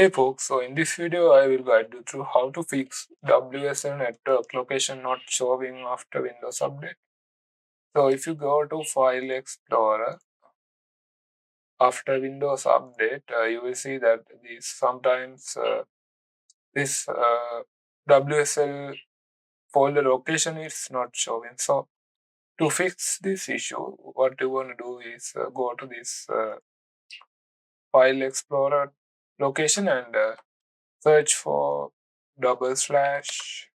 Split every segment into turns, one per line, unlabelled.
Hey folks, so in this video I will guide you through how to fix WSL network location not showing after Windows update. So if you go to File Explorer after Windows update, you will see that this WSL folder location is not showing. So to fix this issue, what you want to do is go to this File Explorer location and search for /WSL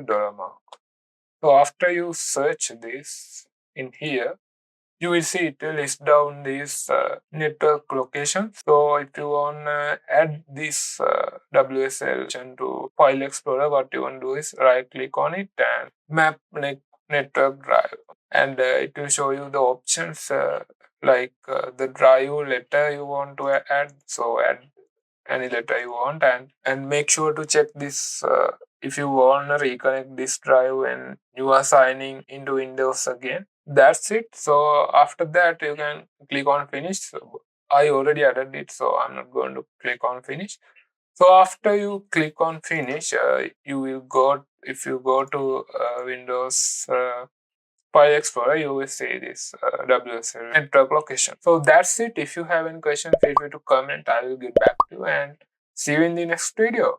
drama. So after you search this in here, you will see it list down these network locations. So if you want to add this WSL to File Explorer, what you want to do is right click on it and map network drive. And it will show you the options the drive letter you want to add. So add any letter you want and make sure to check this if you want to reconnect this drive when you are signing into Windows again. That's it. So after that you can click on finish. So I already added it, so I'm not going to click on finish. So after you click on finish, you will go if you go to Windows File Explorer, you will see this WSL network location. So that's it. If you have any question, feel free to comment. I will get back to you and see you in the next video.